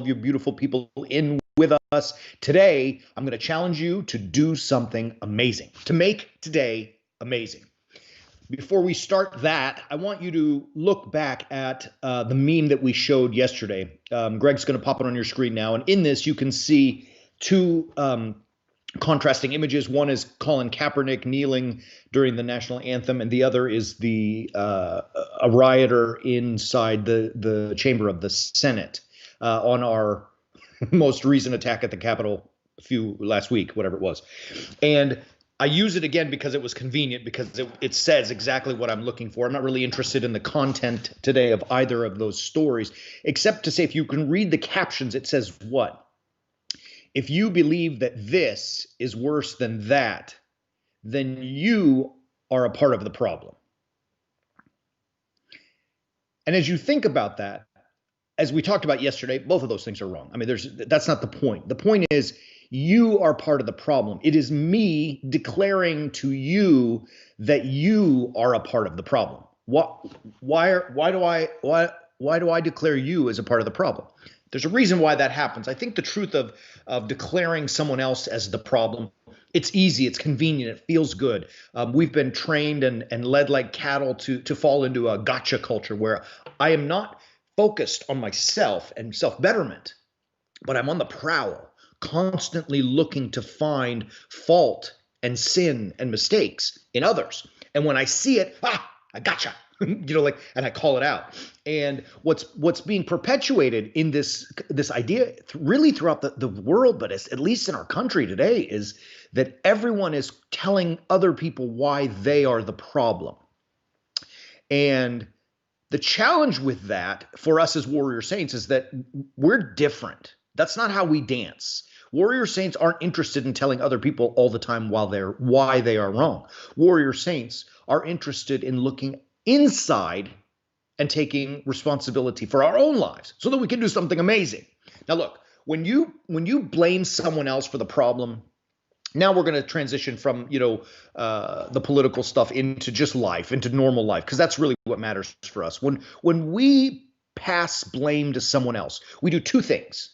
of you beautiful people in with us. Today, I'm going to challenge you to do something amazing, to make today amazing. Before we start that, I want you to look back at the meme that we showed yesterday. Greg's going to pop it on your screen now. And in this, you can see two contrasting images. One is Colin Kaepernick kneeling during the national anthem, and the other is a rioter inside the chamber of the Senate on our most recent attack at the Capitol last week, whatever it was. And I use it again because it was convenient, because it says exactly what I'm looking for. I'm not really interested in the content today of either of those stories, except to say, if you can read the captions, it says what? If you believe that this is worse than that, then you are a part of the problem. And as you think about that, as we talked about yesterday, both of those things are wrong. I mean, that's not the point. The point is, you are part of the problem. It is me declaring to you that you are a part of the problem. Why do I declare you as a part of the problem? There's a reason why that happens. I think the truth of declaring someone else as the problem, it's easy, it's convenient, it feels good. We've been trained and led like cattle to fall into a gotcha culture where I am not focused on myself and self-betterment, but I'm on the prowl, constantly looking to find fault and sin and mistakes in others. And when I see it, I gotcha, and I call it out. And what's being perpetuated in this idea really throughout the world, but at least in our country today, is that everyone is telling other people why they are the problem. And the challenge with that for us as warrior saints is that we're different. That's not how we dance. Warrior saints aren't interested in telling other people all the time why they are wrong. Warrior saints are interested in looking inside and taking responsibility for our own lives so that we can do something amazing. Now, look, when you blame someone else for the problem, now we're going to transition from the political stuff into just life, into normal life, because that's really what matters for us. When we pass blame to someone else, we do two things.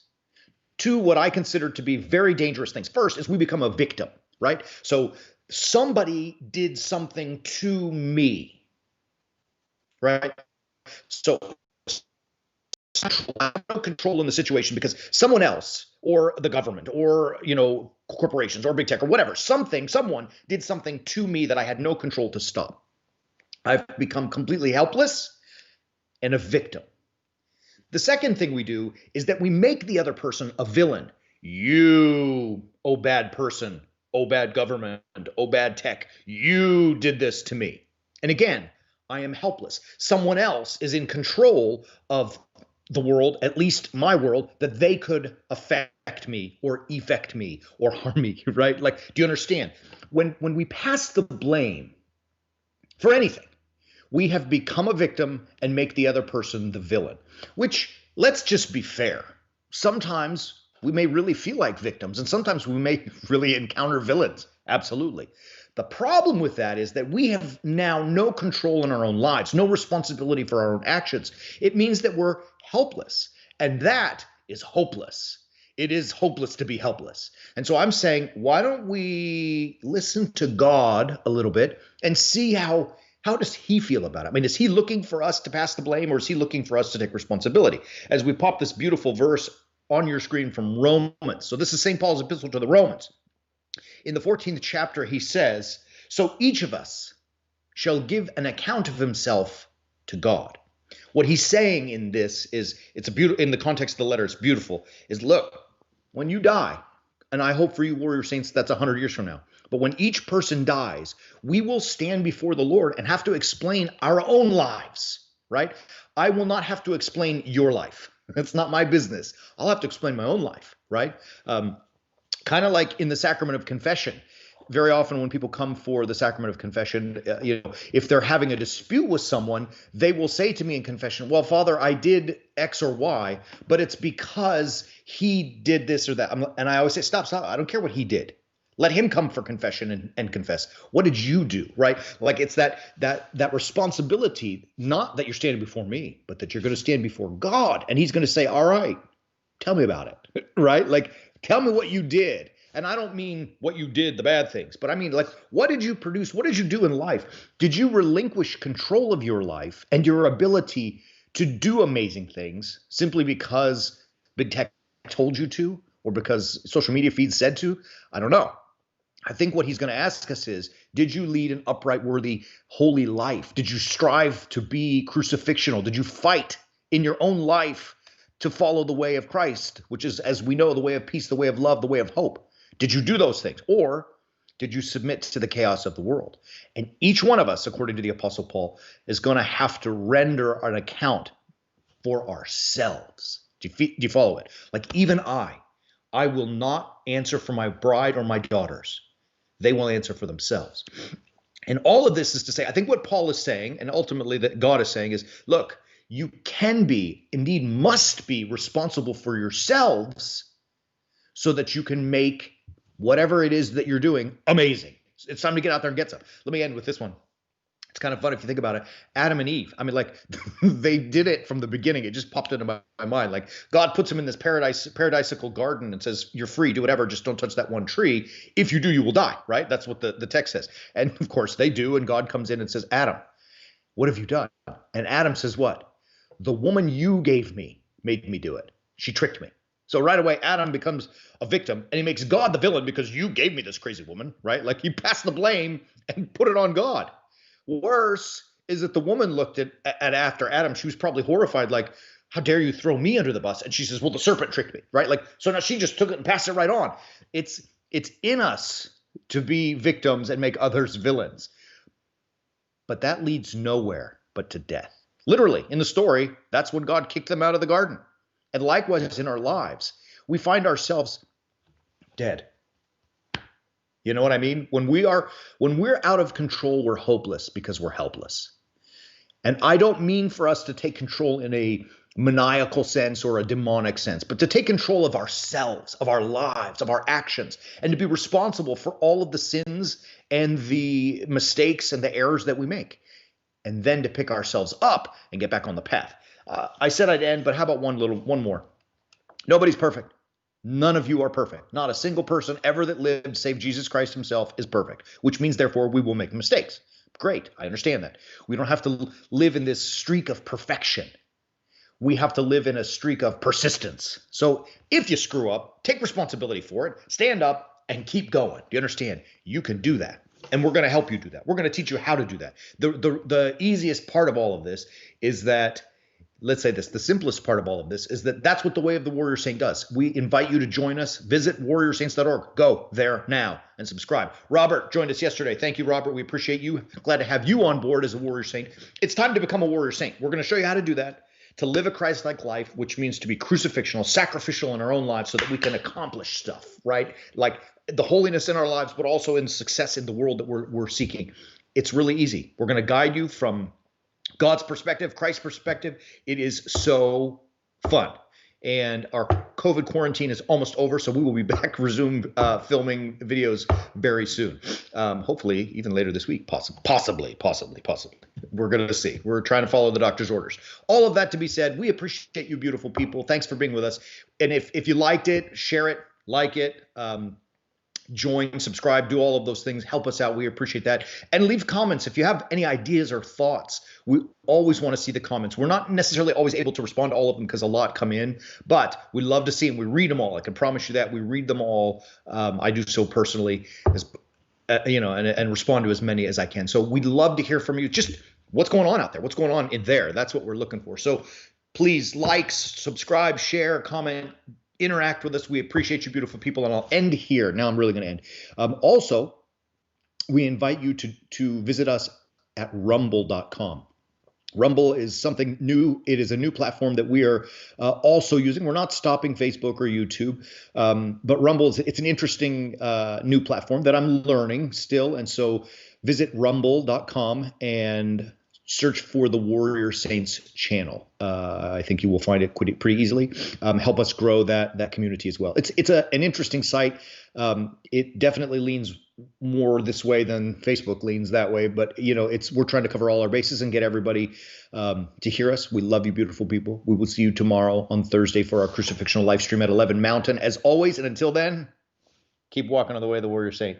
Two what I consider to be very dangerous things. First is we become a victim, right? So somebody did something to me, right? So I have no control in the situation because someone else, or the government, or corporations, or big tech, or whatever, someone did something to me that I had no control to stop. I've become completely helpless and a victim. The second thing we do is that we make the other person a villain. You, oh bad person, oh bad government, oh bad tech, you did this to me. And again, I am helpless. Someone else is in control of the world, at least my world, that they could affect me or effect me or harm me, right? Like, do you understand? When we pass the blame for anything, we have become a victim and make the other person the villain, which, let's just be fair. Sometimes we may really feel like victims, and sometimes we may really encounter villains. Absolutely. The problem with that is that we have now no control in our own lives, no responsibility for our own actions. It means that we're helpless, and that is hopeless. It is hopeless to be helpless. And so I'm saying, why don't we listen to God a little bit and see how does he feel about it? I mean, is he looking for us to pass the blame, or is he looking for us to take responsibility? As we pop this beautiful verse on your screen from Romans. So this is St. Paul's epistle to the Romans. In the 14th chapter, he says, so each of us shall give an account of himself to God. What he's saying in this is, it's a beautiful, in the context of the letter, it's beautiful, is look, when you die, and I hope for you warrior saints that's 100 years from now, but when each person dies, we will stand before the Lord and have to explain our own lives, right? I will not have to explain your life. That's not my business. I'll have to explain my own life, right? Kind of like in the sacrament of confession. Very often when people come for the sacrament of confession, if they're having a dispute with someone, they will say to me in confession, well, Father, I did X or Y, but it's because he did this or that. And I always say, stop. I don't care what he did. Let him come for confession and confess. What did you do, right? Like it's that responsibility, not that you're standing before me, but that you're going to stand before God. And he's going to say, all right, Tell me about it, right? Like, tell me what you did. And I don't mean what you did, the bad things, but I mean, like, what did you produce? What did you do in life? Did you relinquish control of your life and your ability to do amazing things simply because big tech told you to, or because social media feeds said to? I don't know. I think what he's going to ask us is, did you lead an upright, worthy, holy life? Did you strive to be crucifixional? Did you fight in your own life to follow the way of Christ, which is, as we know, the way of peace, the way of love, the way of hope? Did you do those things? Or did you submit to the chaos of the world? And each one of us, according to the Apostle Paul, is going to have to render an account for ourselves. Do you follow it? Like, even I will not answer for my bride or my daughters. They will answer for themselves. And all of this is to say, I think what Paul is saying, and ultimately that God is saying, is, look, you can be, indeed must be, responsible for yourselves so that you can make whatever it is that you're doing amazing. It's time to get out there and get some. Let me end with this one. It's kind of fun if you think about it. Adam and Eve, I mean, like, they did it from the beginning. It just popped into my mind. Like, God puts them in this paradisical garden and says, you're free, do whatever, just don't touch that one tree. If you do, you will die, right? That's what the text says. And of course they do. And God comes in and says, Adam, what have you done? And Adam says, what? The woman you gave me made me do it. She tricked me. So right away, Adam becomes a victim, and he makes God the villain because you gave me this crazy woman, right? Like, he passed the blame and put it on God. Worse is that the woman looked at after Adam. She was probably horrified, like, how dare you throw me under the bus? And she says, well, the serpent tricked me, right? Like, so now she just took it and passed it right on. It's in us to be victims and make others villains. But that leads nowhere but to death. Literally, in the story, that's when God kicked them out of the garden. And likewise in our lives, we find ourselves dead. You know what I mean? When we're out of control, we're hopeless because we're helpless. And I don't mean for us to take control in a maniacal sense or a demonic sense, but to take control of ourselves, of our lives, of our actions, and to be responsible for all of the sins and the mistakes and the errors that we make. And then to pick ourselves up and get back on the path. I said I'd end, but how about one more? Nobody's perfect. None of you are perfect. Not a single person ever that lived, save Jesus Christ himself, is perfect, which means, therefore, we will make mistakes. Great. I understand that. We don't have to live in this streak of perfection. We have to live in a streak of persistence. So if you screw up, take responsibility for it, stand up, and keep going. Do you understand? You can do that. And we're going to help you do that. We're going to teach you how to do that. The easiest part of all of this is that, let's say this, the simplest part of all of this is that that's what the Way of the Warrior Saint does. We invite you to join us. Visit warriorsaints.org. Go there now and subscribe. Robert joined us yesterday. Thank you, Robert. We appreciate you. Glad to have you on board as a warrior saint. It's time to become a warrior saint. We're going to show you how to do that, to live a Christ-like life, which means to be crucifixional, sacrificial in our own lives so that we can accomplish stuff, right? Like the holiness in our lives, but also in success in the world that we're seeking. It's really easy. We're going to guide you from God's perspective, Christ's perspective. It is so fun. And our COVID quarantine is almost over, so we will be back, resume filming videos very soon. Hopefully even later this week, possibly. We're going to see. We're trying to follow the doctor's orders. All of that to be said, we appreciate you, beautiful people. Thanks for being with us. And if you liked it, share it, like it, join, subscribe, do all of those things. Help us out. We appreciate that. And leave comments. If you have any ideas or thoughts, we always want to see the comments. We're not necessarily always able to respond to all of them because a lot come in, but we love to see them. We read them all. I can promise you that. We read them all. I do so personally, as and respond to as many as I can. So we'd love to hear from you. Just what's going on out there? What's going on in there? That's what we're looking for. So please like, subscribe, share, comment, interact with us. We appreciate you, beautiful people. And I'll end here. Now I'm really going to end. Also, we invite you to visit us at rumble.com. Rumble is something new. It is a new platform that we are also using. We're not stopping Facebook or YouTube, but Rumble it's an interesting new platform that I'm learning still. And so visit rumble.com and search for the Warrior Saints channel. I think you will find it pretty easily. Help us grow that community as well. It's an interesting site. It definitely leans more this way than Facebook leans that way. But we're trying to cover all our bases and get everybody to hear us. We love you, beautiful people. We will see you tomorrow on Thursday for our Crucifixional live stream at 11 Mountain, as always. And until then, keep walking on the way of the warrior saint.